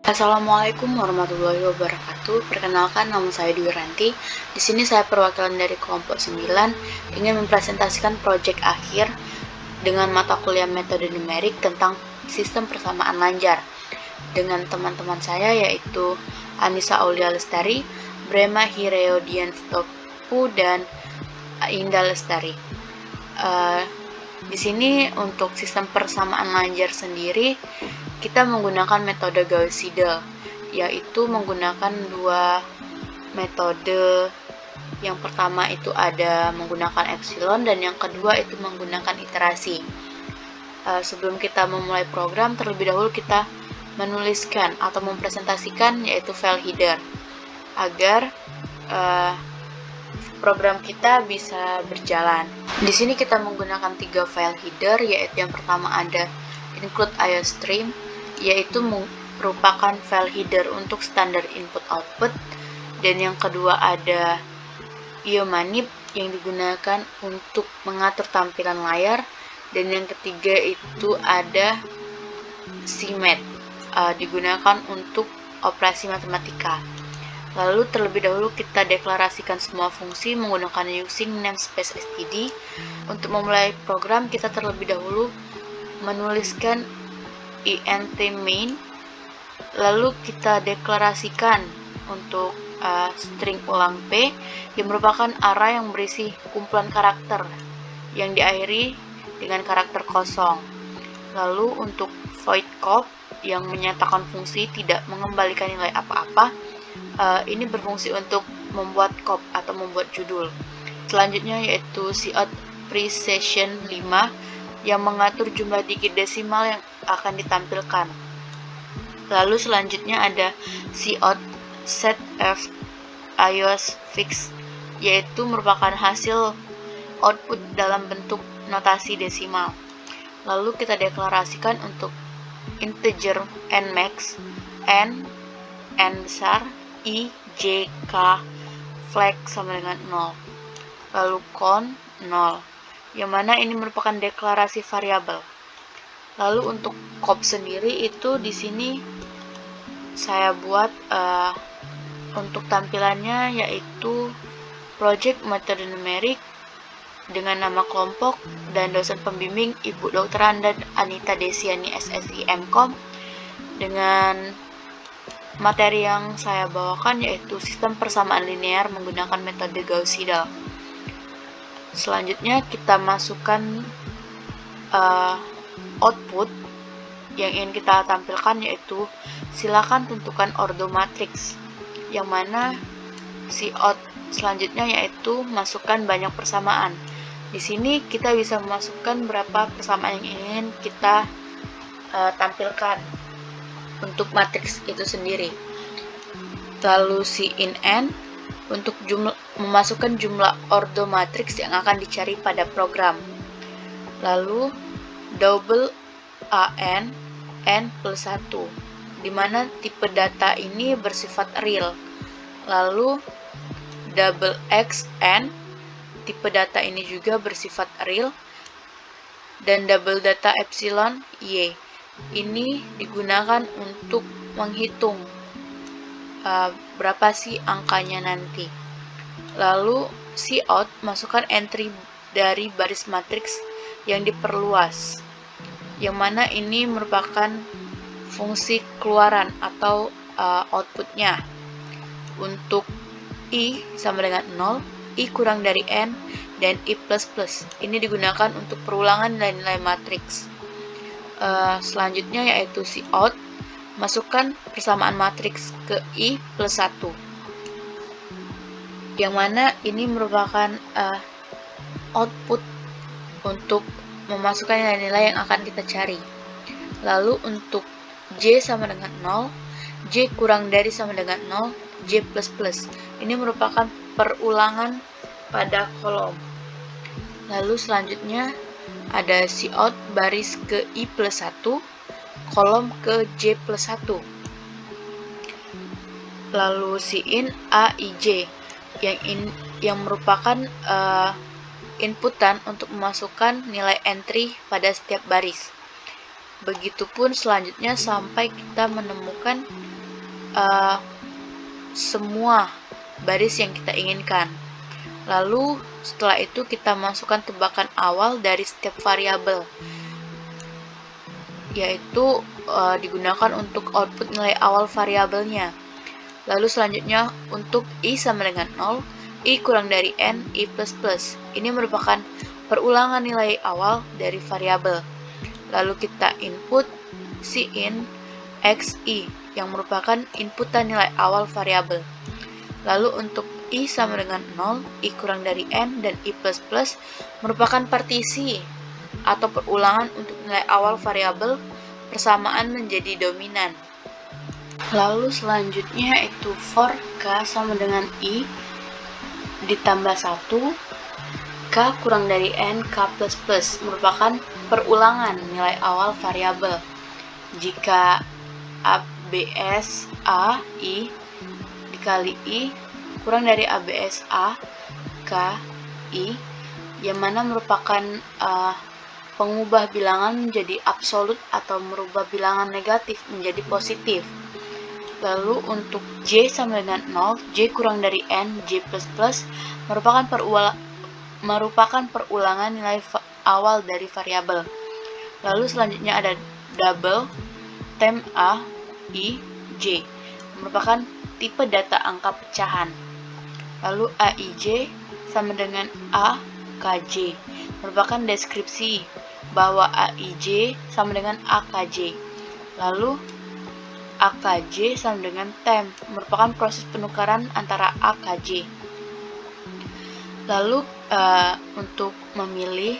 Assalamualaikum warahmatullahi wabarakatuh. Perkenalkan, nama saya Dwi Ranti. Di sini saya perwakilan dari kelompok 9 ingin mempresentasikan proyek akhir dengan mata kuliah metode numerik tentang sistem persamaan lanjar dengan teman-teman saya yaitu Anissa Aulia Lestari, Brema Hireo-Diantopu, dan Indah Lestari. Di sini untuk sistem persamaan lanjar sendiri kita menggunakan metode Gauss-Seidel, yaitu menggunakan dua metode. Yang pertama itu ada menggunakan epsilon dan yang kedua itu menggunakan iterasi. Sebelum kita memulai program, terlebih dahulu kita menuliskan atau mempresentasikan yaitu file header agar program kita bisa berjalan. Di sini kita menggunakan 3 file header, yaitu yang pertama ada include IOStream, yaitu merupakan file header untuk standar input-output, dan yang kedua ada IOManip yang digunakan untuk mengatur tampilan layar, dan yang ketiga itu ada CMAT, digunakan untuk operasi matematika. Lalu terlebih dahulu kita deklarasikan semua fungsi menggunakan using namespace std. Untuk memulai program kita terlebih dahulu menuliskan int main, lalu kita deklarasikan untuk string ulang p yang merupakan array yang berisi kumpulan karakter yang diakhiri dengan karakter kosong. Lalu untuk void cop yang menyatakan fungsi tidak mengembalikan nilai apa-apa, ini berfungsi untuk membuat cop atau membuat judul. Selanjutnya yaitu cout precision 5 yang mengatur jumlah digit desimal yang akan ditampilkan. Lalu selanjutnya ada cout setf iosfix, yaitu merupakan hasil output dalam bentuk notasi desimal. Lalu kita deklarasikan untuk integer nmax, n besar, i, j, k, flag sama dengan 0. Lalu count 0, yang mana ini merupakan deklarasi variabel. Lalu untuk cop sendiri itu di sini saya buat untuk tampilannya yaitu project metode numerik dengan nama kelompok dan dosen pembimbing Ibu Dr. Anda Anita Desiani SSI MKom, dengan materi yang saya bawakan yaitu sistem persamaan linear menggunakan metode Gauss-Seidel. Selanjutnya kita masukkan output yang ingin kita tampilkan, yaitu silakan tentukan ordo matriks, yang mana cout selanjutnya yaitu masukkan banyak persamaan. Di sini kita bisa memasukkan berapa persamaan yang ingin kita tampilkan untuk matriks itu sendiri. Lalu in n untuk memasukkan jumlah ordo matriks yang akan dicari pada program. Lalu double an n plus 1, di mana tipe data ini bersifat real. Lalu double x n, tipe data ini juga bersifat real, dan double data epsilon y ini digunakan untuk menghitung berapa sih angkanya nanti. Lalu cout masukkan entry dari baris matriks yang diperluas, yang mana ini merupakan fungsi keluaran atau outputnya. Untuk i sama dengan 0, i kurang dari n, dan i plus plus ini digunakan untuk perulangan nilai-nilai matriks. Selanjutnya yaitu cout masukkan persamaan matriks ke i plus 1, yang mana ini merupakan output untuk memasukkan nilai-nilai yang akan kita cari. Lalu untuk j sama dengan 0, j kurang dari sama dengan 0, j plus plus ini merupakan perulangan pada kolom. Lalu selanjutnya ada cout baris ke i plus 1, kolom ke j plus 1. Lalu in a i j yang merupakan inputan untuk memasukkan nilai entry pada setiap baris. Begitupun selanjutnya sampai kita menemukan semua baris yang kita inginkan. Lalu setelah itu kita masukkan tebakan awal dari setiap variabel, yaitu digunakan untuk output nilai awal variabelnya. Lalu selanjutnya untuk I sama dengan 0, I kurang dari N, I plus plus. Ini merupakan perulangan nilai awal dari variabel. Lalu kita input Cin xi yang merupakan inputan nilai awal variabel. Lalu untuk I sama dengan 0, I kurang dari N, dan I plus plus merupakan partisi atau perulangan untuk nilai awal variabel persamaan menjadi dominan. Lalu selanjutnya itu for K sama dengan I ditambah 1, K kurang dari N, K plus plus merupakan perulangan nilai awal variabel. Jika ABS A, I dikali I kurang dari ABS A, K, I, yang mana merupakan pengubah bilangan menjadi absolut atau merubah bilangan negatif menjadi positif. Lalu untuk J sama dengan 0, J kurang dari N, J plus plus merupakan perulangan nilai awal dari variabel. Lalu selanjutnya ada double temp A, I, J merupakan tipe data angka pecahan. Lalu AIJ sama dengan AKJ merupakan deskripsi bahwa AIJ sama dengan AKJ. Lalu AKJ sama dengan temp merupakan proses penukaran antara AKJ. Lalu untuk memilih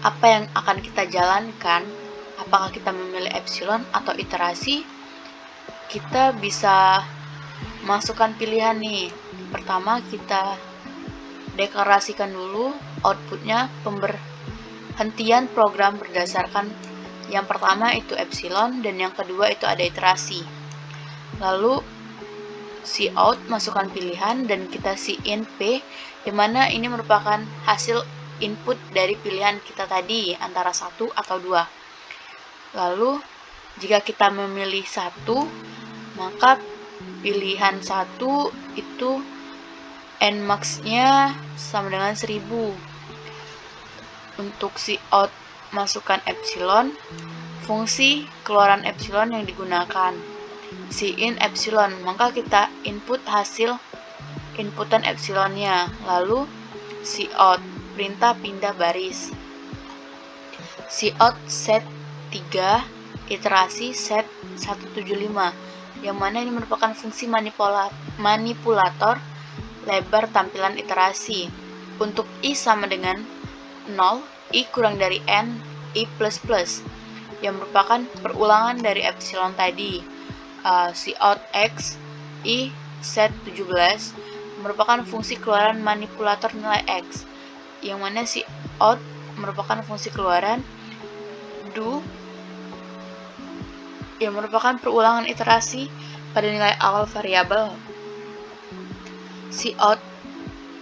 apa yang akan kita jalankan, apakah kita memilih epsilon atau iterasi, kita bisa masukkan pilihan nih. Pertama kita deklarasikan dulu outputnya pemberhentian program berdasarkan yang pertama itu epsilon dan yang kedua itu ada iterasi. Lalu cout masukkan pilihan dan kita in P, di mana ini merupakan hasil input dari pilihan kita tadi antara 1 atau 2. Lalu jika kita memilih 1, maka pilihan 1 itu Nmax-nya sama dengan 1000. Untuk cout masukkan epsilon, fungsi keluaran epsilon yang digunakan. In epsilon, maka kita input hasil inputan epsilonnya. Lalu cout, perintah pindah baris. Cout set 3, iterasi set 175, yang mana ini merupakan fungsi manipulator lebar tampilan iterasi. Untuk I sama dengan 0, I kurang dari N, I plus plus, yang merupakan perulangan dari epsilon tadi. Cout X, I set 17 merupakan fungsi keluaran manipulator nilai X, yang mana cout merupakan fungsi keluaran do yang merupakan perulangan iterasi pada nilai awal variabel. Cout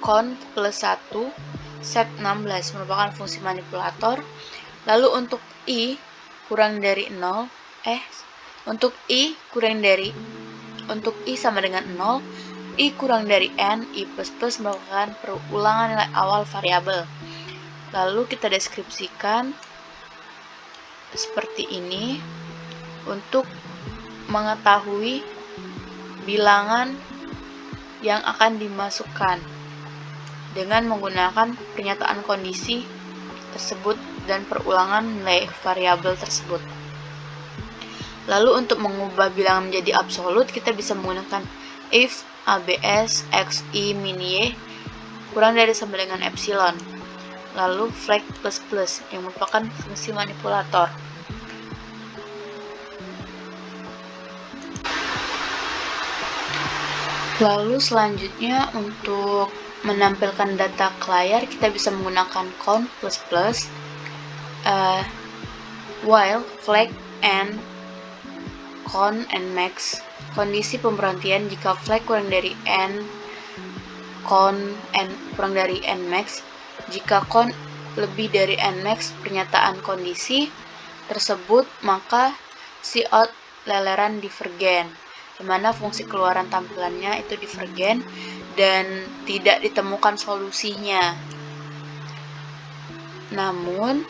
count plus 1 set 16 merupakan fungsi manipulator. Lalu untuk I kurang dari 0, untuk I sama dengan 0, I kurang dari N, I plus plus merupakan perulangan nilai awal variabel. Lalu kita deskripsikan seperti ini untuk mengetahui bilangan yang akan dimasukkan dengan menggunakan pernyataan kondisi tersebut dan perulangan nilai variabel tersebut. Lalu untuk mengubah bilangan menjadi absolut, kita bisa menggunakan if ABS xi min y kurang dari sama dengan epsilon. Lalu flag plus plus yang merupakan fungsi manipulator. Lalu selanjutnya untuk menampilkan data ke layar, kita bisa menggunakan count plus plus, while flag and count and max. Kondisi pemberhentian jika flag kurang dari n, count n kurang dari n max. Jika count lebih dari n max pernyataan kondisi tersebut, maka cout leleran divergen. di mana fungsi keluaran tampilannya itu divergen dan tidak ditemukan solusinya. Namun,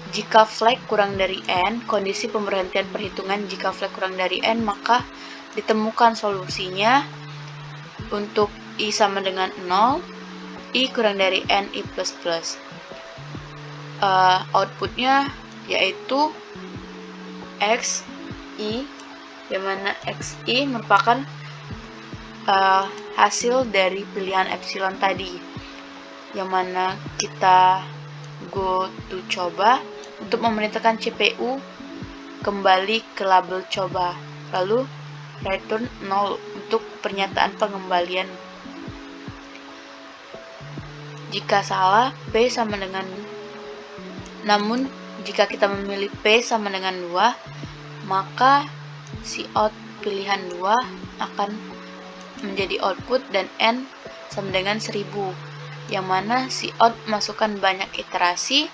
jika flag kurang dari n, kondisi pemberhentian perhitungan jika flag kurang dari n, maka ditemukan solusinya untuk i sama dengan 0, i kurang dari n, i plus plus. Outputnya yaitu x, i, di mana x, i merupakan hasil dari pilihan epsilon tadi, yang mana kita go to coba untuk memerintahkan CPU kembali ke label coba, lalu return 0 untuk pernyataan pengembalian. Jika salah, P sama dengan, namun jika kita memilih P sama dengan 2, maka cout pilihan 2 akan menjadi output dan N sama dengan 1000, yang mana cout masukkan banyak iterasi,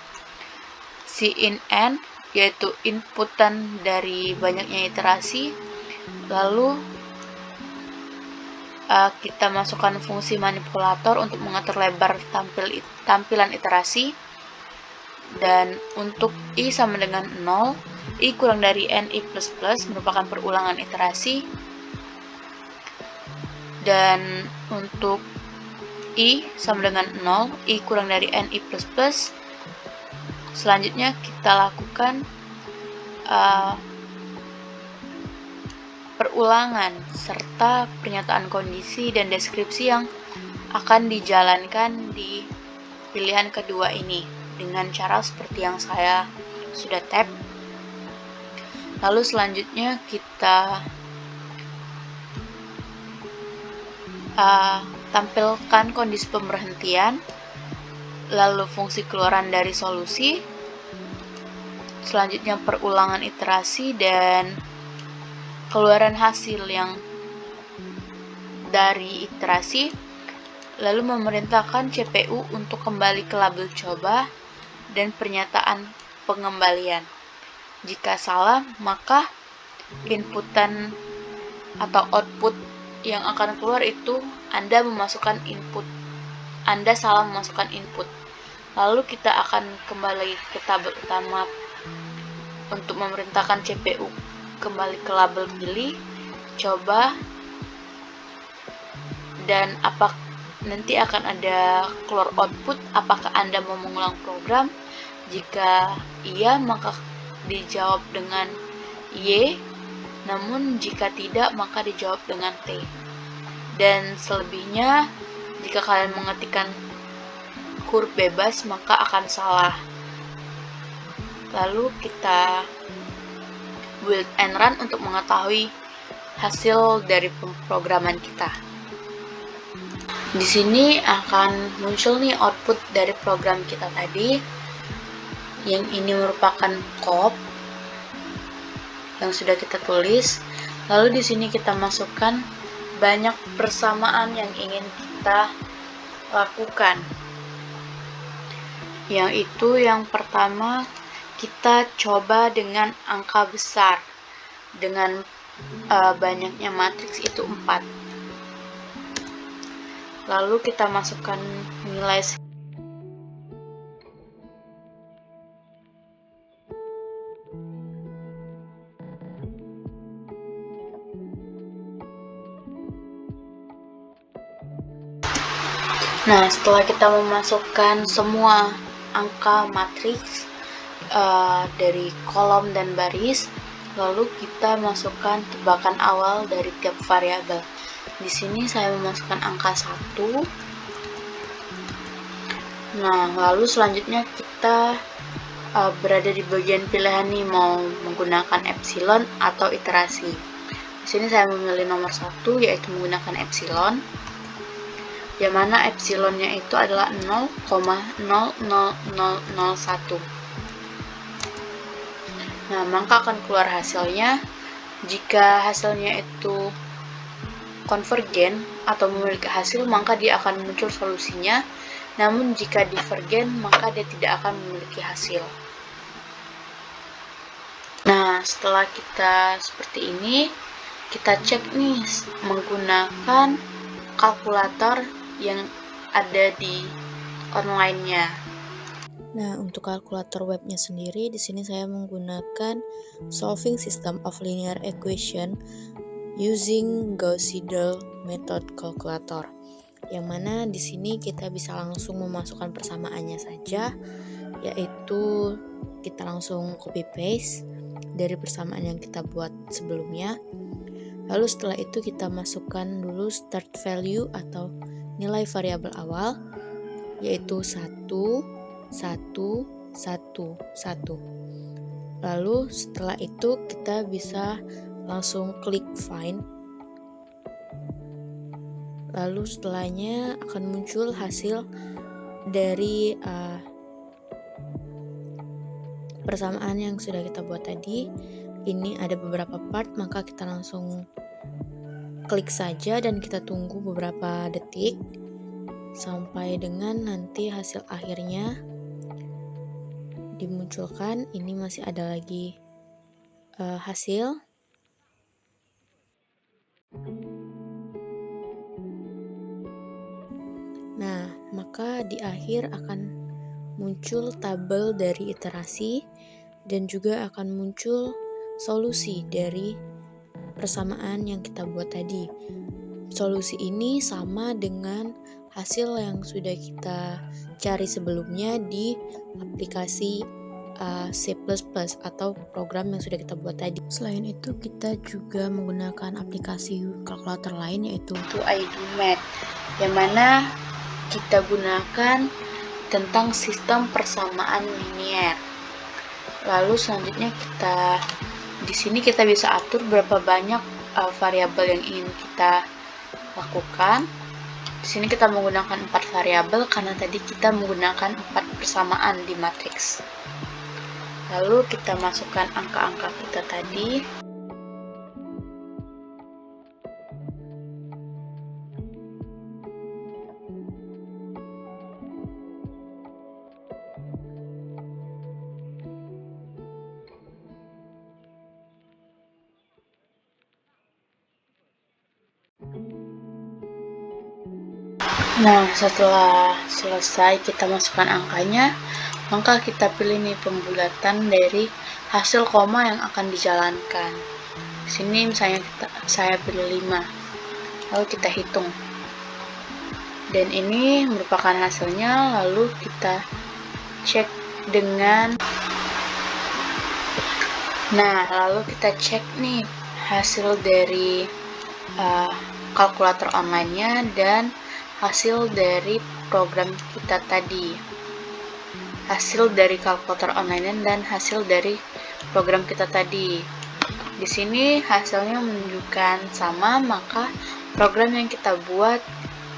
in N yaitu inputan dari banyaknya iterasi, lalu kita masukkan fungsi manipulator untuk mengatur lebar tampilan iterasi, dan untuk i sama dengan 0, i kurang dari n, i plus plus merupakan perulangan iterasi, dan untuk i sama dengan 0, i kurang dari n, i plus plus. Selanjutnya kita lakukan perulangan serta pernyataan kondisi dan deskripsi yang akan dijalankan di pilihan kedua ini dengan cara seperti yang saya sudah tap. Lalu selanjutnya kita tampilkan kondisi pemberhentian, lalu fungsi keluaran dari solusi, selanjutnya perulangan iterasi dan keluaran hasil yang dari iterasi, lalu memerintahkan CPU untuk kembali ke label coba dan pernyataan pengembalian. Jika salah, maka inputan atau output yang akan keluar itu Anda salah memasukkan input. Lalu kita akan kembali ke tabel utama untuk memerintahkan CPU kembali ke label pilih, coba, dan nanti akan ada keluar output apakah Anda mau mengulang program. Jika iya, maka dijawab dengan Y, namun jika tidak, maka dijawab dengan T. Dan selebihnya, jika kalian mengetikkan huruf bebas, maka akan salah. Lalu kita build and run untuk mengetahui hasil dari pemrograman kita. Di sini akan muncul nih output dari program kita tadi. Yang ini merupakan code yang sudah kita tulis. Lalu di sini kita masukkan banyak persamaan yang ingin kita lakukan. Yang itu yang pertama, kita coba dengan angka besar, dengan banyaknya matriks itu 4. Lalu kita masukkan nilai Nah, setelah kita memasukkan semua angka matriks dari kolom dan baris, lalu kita masukkan tebakan awal dari tiap variabel. Di sini saya memasukkan angka 1. Nah, lalu selanjutnya kita berada di bagian pilihan nih, mau menggunakan epsilon atau iterasi. Di sini saya memilih nomor 1, yaitu menggunakan epsilon, yang mana epsilonnya itu adalah 0,00001. Nah, maka akan keluar hasilnya. Jika hasilnya itu konvergen atau memiliki hasil, maka dia akan muncul solusinya. Namun jika divergen, maka dia tidak akan memiliki hasil. Nah, setelah kita seperti ini, kita cek nih menggunakan kalkulator yang ada di online-nya. Nah, untuk kalkulator webnya sendiri, di sini saya menggunakan Solving System of Linear Equation using Gauss-Seidel Method Calculator. Yang mana di sini kita bisa langsung memasukkan persamaannya saja, yaitu kita langsung copy paste dari persamaan yang kita buat sebelumnya. Lalu setelah itu kita masukkan dulu start value atau nilai variabel awal, yaitu 1, 1, 1, 1. Lalu setelah itu kita bisa langsung klik find. Lalu setelahnya akan muncul hasil dari persamaan yang sudah kita buat tadi. Ini ada beberapa part, maka kita langsung klik saja dan kita tunggu beberapa detik sampai dengan nanti hasil akhirnya dimunculkan. Ini masih ada lagi hasil. Nah, maka di akhir akan muncul tabel dari iterasi dan juga akan muncul solusi dari persamaan yang kita buat tadi. Solusi ini sama dengan hasil yang sudah kita cari sebelumnya di aplikasi C++ atau program yang sudah kita buat tadi. Selain itu, kita juga menggunakan aplikasi kalkulator lain, yaitu iDoMath, yang mana kita gunakan tentang sistem persamaan linier. Lalu selanjutnya di sini kita bisa atur berapa banyak variabel yang ingin kita lakukan. Di sini kita menggunakan 4 variabel karena tadi kita menggunakan 4 persamaan di matriks. Lalu kita masukkan angka-angka kita tadi. Nah, setelah selesai kita masukkan angkanya, maka kita pilih nih pembulatan dari hasil koma yang akan dijalankan. Di sini misalnya saya pilih 5. Lalu kita hitung. Dan ini merupakan hasilnya, lalu kita cek dengan lalu kita cek nih hasil dari kalkulator online-nya dan hasil dari program kita tadi. Hasil dari kalkulator online dan hasil dari program kita tadi. Di sini hasilnya menunjukkan sama, maka program yang kita buat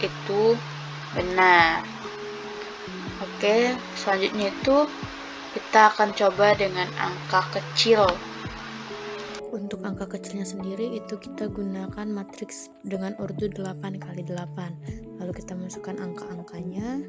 itu benar. Oke, selanjutnya itu kita akan coba dengan angka kecil. Untuk angka kecilnya sendiri itu kita gunakan matriks dengan ordo 8x8. Lalu kita masukkan angka-angkanya.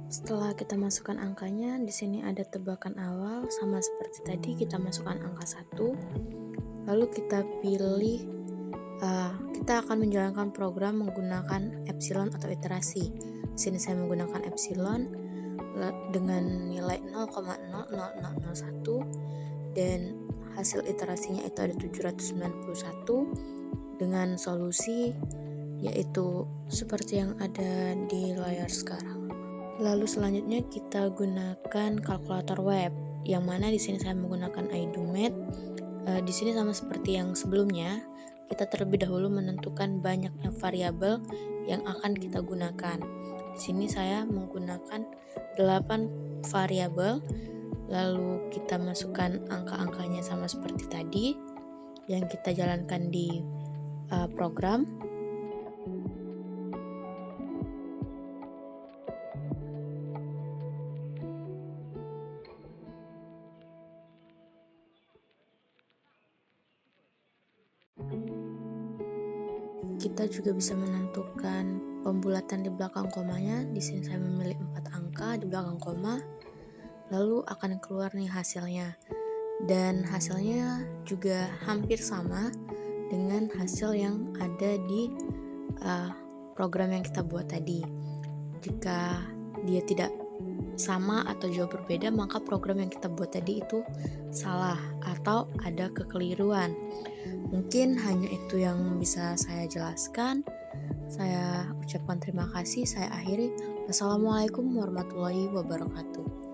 Setelah kita masukkan angkanya, di sini ada tebakan awal sama seperti tadi, kita masukkan angka 1. Lalu kita pilih kita akan menjalankan program menggunakan epsilon atau iterasi. Di sini saya menggunakan epsilon dengan nilai 0,00001 dan hasil iterasinya itu ada 791 dengan solusi yaitu seperti yang ada di layar sekarang. Lalu selanjutnya kita gunakan kalkulator web, yang mana di sini saya menggunakan iDoMath. Di sini sama seperti yang sebelumnya, kita terlebih dahulu menentukan banyaknya variabel yang akan kita gunakan. Di sini saya menggunakan 8 variabel, lalu kita masukkan angka-angkanya sama seperti tadi yang kita jalankan di program. kita juga bisa menentukan pembulatan di belakang komanya. Di sini saya memilih 4 angka di belakang koma. Lalu akan keluar nih hasilnya. Dan hasilnya juga hampir sama dengan hasil yang ada di program yang kita buat tadi. Jika dia tidak sama atau jauh berbeda, maka program yang kita buat tadi itu salah atau ada kekeliruan. Mungkin hanya itu yang bisa saya jelaskan. Saya ucapkan terima kasih. Saya akhiri. Wassalamualaikum warahmatullahi wabarakatuh.